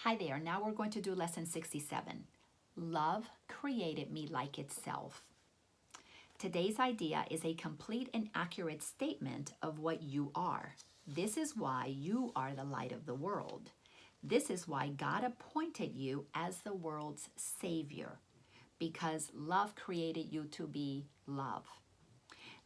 Hi there, now we're going to do lesson 67. Love created me like itself. Today's idea is a complete and accurate statement of what you are. This is why you are the light of the world. This is why God appointed you as the world's savior, because love created you to be love.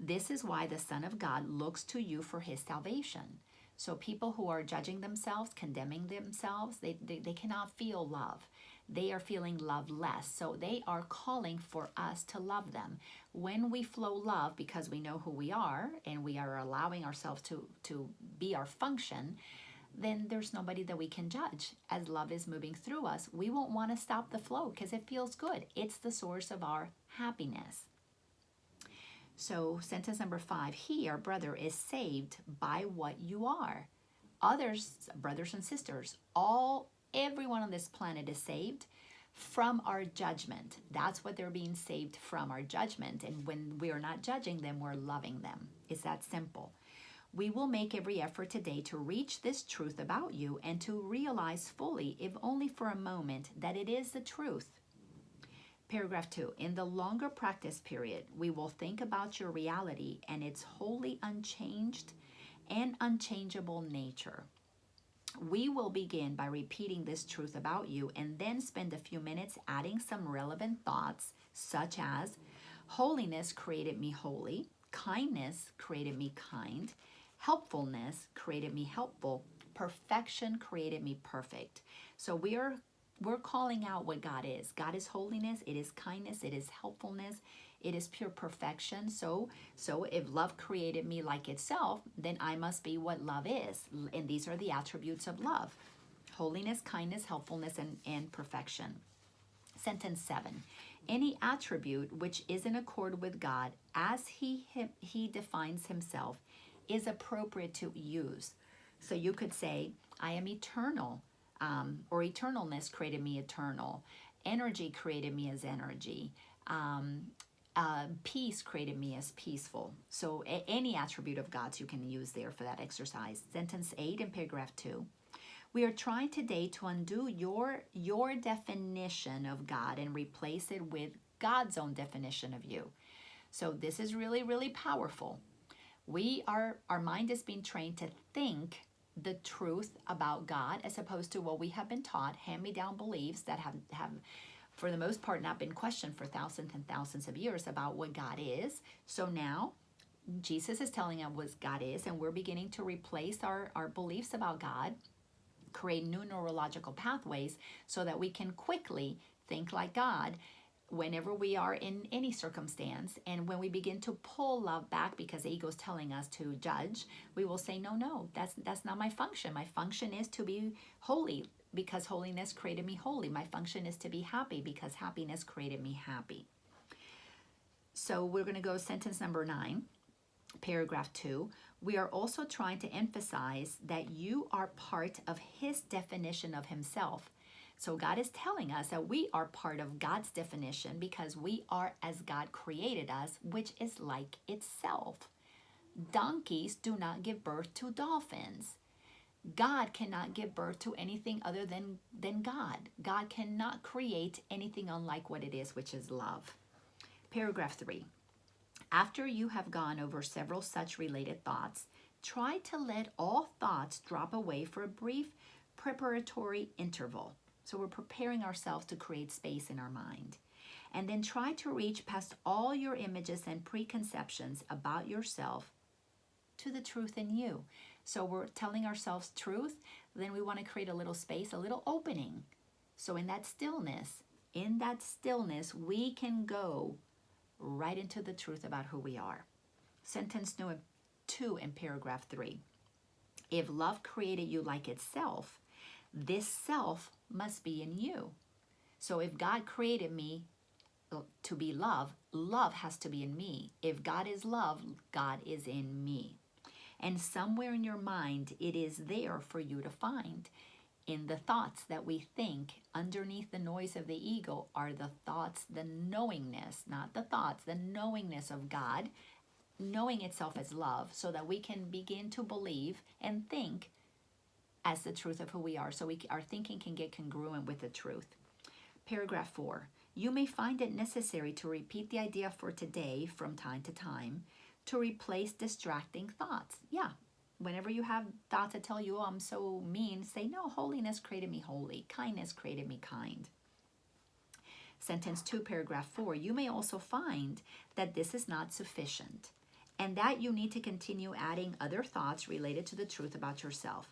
This is why the Son of God looks to you for his salvation. So people who are judging themselves, condemning themselves, they cannot feel love. They are feeling love less. So they are calling for us to love them. When we flow love because we know who we are and we are allowing ourselves to be our function, then there's nobody that we can judge. As love is moving through us, we won't want to stop the flow because it feels good. It's the source of our happiness. So sentence number 5, he, our brother, is saved by what you are. Others, brothers and sisters, everyone on this planet is saved from our judgment. That's what they're being saved from, our judgment. And when we are not judging them, we're loving them. It's that simple. We will make every effort today to reach this truth about you and to realize fully, if only for a moment, that it is the truth. Paragraph 2, in the longer practice period, we will think about your reality and its wholly unchanged and unchangeable nature. We will begin by repeating this truth about you and then spend a few minutes adding some relevant thoughts such as, holiness created me holy, kindness created me kind, helpfulness created me helpful, perfection created me perfect. So we're calling out what God is. God is holiness, it is kindness, it is helpfulness, it is pure perfection. So if love created me like itself, then I must be what love is. And these are the attributes of love: holiness, kindness, helpfulness, and perfection. Sentence 7. Any attribute which is in accord with God as he defines himself is appropriate to use. So you could say, I am eternal. Or eternalness created me eternal. Energy created me as energy. Peace created me as peaceful. So any attribute of God's you can use there for that exercise. Sentence 8 in paragraph 2. We are trying today to undo your definition of God and replace it with God's own definition of you. So this is really, really powerful. Our mind is being trained to think the truth about God as opposed to what we have been taught, hand-me-down beliefs that have for the most part not been questioned for thousands and thousands of years about what God is. So now Jesus is telling us what God is, and we're beginning to replace our beliefs about God, create new neurological pathways so that we can quickly think like God whenever we are in any circumstance. And when we begin to pull love back because the ego is telling us to judge, we will say, no, that's not my function. My function is to be holy because holiness created me holy. My function is to be happy because happiness created me happy. So we're going to go sentence number 9, paragraph 2. We are also trying to emphasize that you are part of his definition of himself. So God is telling us that we are part of God's definition because we are as God created us, which is like itself. Donkeys do not give birth to dolphins. God cannot give birth to anything other than God. God cannot create anything unlike what it is, which is love. Paragraph 3. After you have gone over several such related thoughts, try to let all thoughts drop away for a brief preparatory interval. So we're preparing ourselves to create space in our mind. And then try to reach past all your images and preconceptions about yourself to the truth in you. So we're telling ourselves truth, then we want to create a little space, a little opening. So in that stillness, we can go right into the truth about who we are. Sentence 2 in paragraph 3. If love created you like itself, this self must be in you. So if God created me to be love, love has to be in me. If God is love, God is in me. And somewhere in your mind, it is there for you to find. In the thoughts that we think, underneath the noise of the ego are the thoughts, the knowingness, not the thoughts, the knowingness of God, knowing itself as love, so that we can begin to believe and think as the truth of who we are, so our thinking can get congruent with the truth. Paragraph 4. You may find it necessary to repeat the idea for today from time to time to replace distracting thoughts. Yeah, whenever you have thoughts that tell you, oh, I'm so mean, say, no, holiness created me holy. Kindness created me kind. Sentence 2, paragraph 4. You may also find that this is not sufficient and that you need to continue adding other thoughts related to the truth about yourself.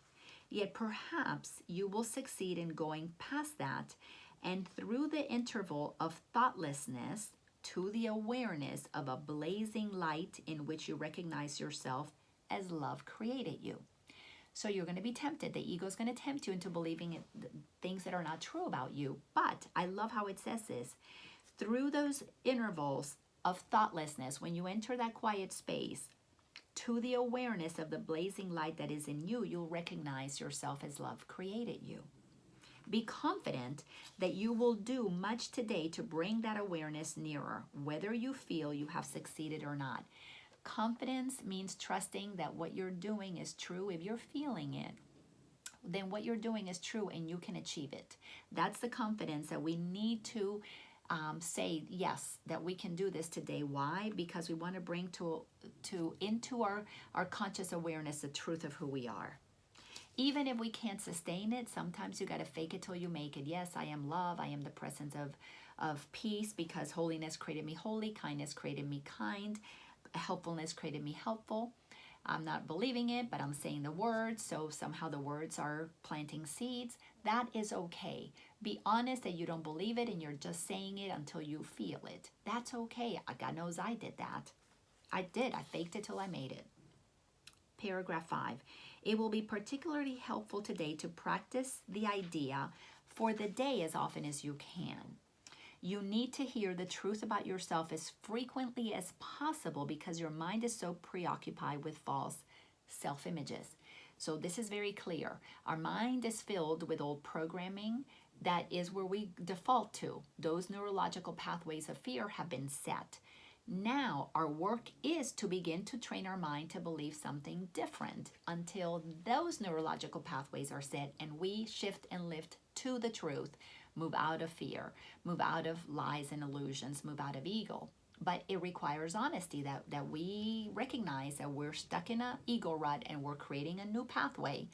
Yet perhaps you will succeed in going past that and through the interval of thoughtlessness to the awareness of a blazing light in which you recognize yourself as love created you. So you're going to be tempted. The ego is going to tempt you into believing things that are not true about you. But I love how it says this. Through those intervals of thoughtlessness, when you enter that quiet space, to the awareness of the blazing light that is in you, you'll recognize yourself as love created you. Be confident that you will do much today to bring that awareness nearer, whether you feel you have succeeded or not. Confidence means trusting that what you're doing is true. If you're feeling it, then what you're doing is true and you can achieve it. That's the confidence that we need to say, yes, that we can do this today. Why? Because we want to bring into our conscious awareness the truth of who we are. Even if we can't sustain it, sometimes you got to fake it till you make it. Yes, I am love. I am the presence of peace because holiness created me holy. Kindness created me kind. Helpfulness created me helpful. I'm not believing it, but I'm saying the words, so somehow the words are planting seeds. That is okay. Be honest that you don't believe it and you're just saying it until you feel it. That's okay. God knows I did that. I did. I faked it till I made it. Paragraph 5. It will be particularly helpful today to practice the idea for the day as often as you can. You need to hear the truth about yourself as frequently as possible because your mind is so preoccupied with false self-images. So this is very clear. Our mind is filled with old programming that is where we default to. Those neurological pathways of fear have been set. Now our work is to begin to train our mind to believe something different until those neurological pathways are set and we shift and lift to the truth. Move out of fear, move out of lies and illusions, move out of ego. But it requires honesty that we recognize that we're stuck in an ego rut and we're creating a new pathway.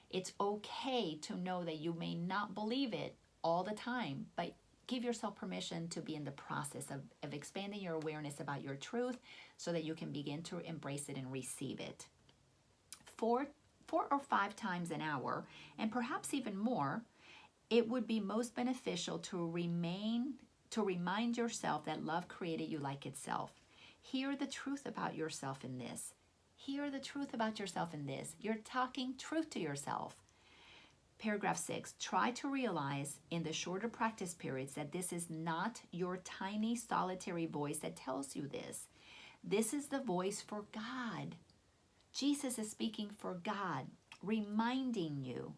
It's okay to know that you may not believe it all the time, but give yourself permission to be in the process of expanding your awareness about your truth so that you can begin to embrace it and receive it. Four or 5 times an hour, and perhaps even more, it would be most beneficial to remind yourself that love created you like itself. Hear the truth about yourself in this. Hear the truth about yourself in this. You're talking truth to yourself. Paragraph 6, try to realize in the shorter practice periods that this is not your tiny solitary voice that tells you this. This is the voice for God. Jesus is speaking for God, reminding you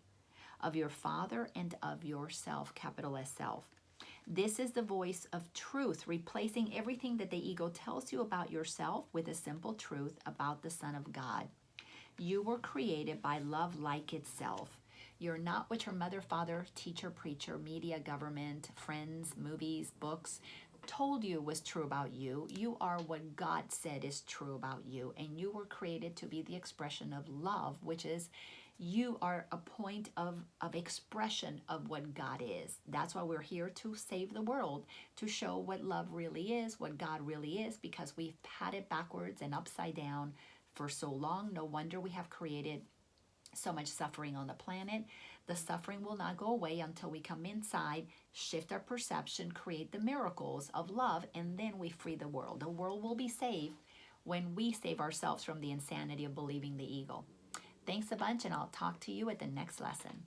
of your Father and of yourself, capital S self. This is the voice of truth, replacing everything that the ego tells you about yourself with a simple truth about the Son of God. You were created by love like itself. You're not what your mother, father, teacher, preacher, media, government, friends, movies, books told you was true about you. You are what God said is true about you, and you were created to be the expression of love, which is you are a point of expression of what God is. That's why we're here to save the world, to show what love really is, what God really is, because we've had it backwards and upside down for so long. No wonder we have created so much suffering on the planet. The suffering will not go away until we come inside, shift our perception, create the miracles of love, and then we free the world. The world will be saved when we save ourselves from the insanity of believing the ego. Thanks a bunch, and I'll talk to you at the next lesson.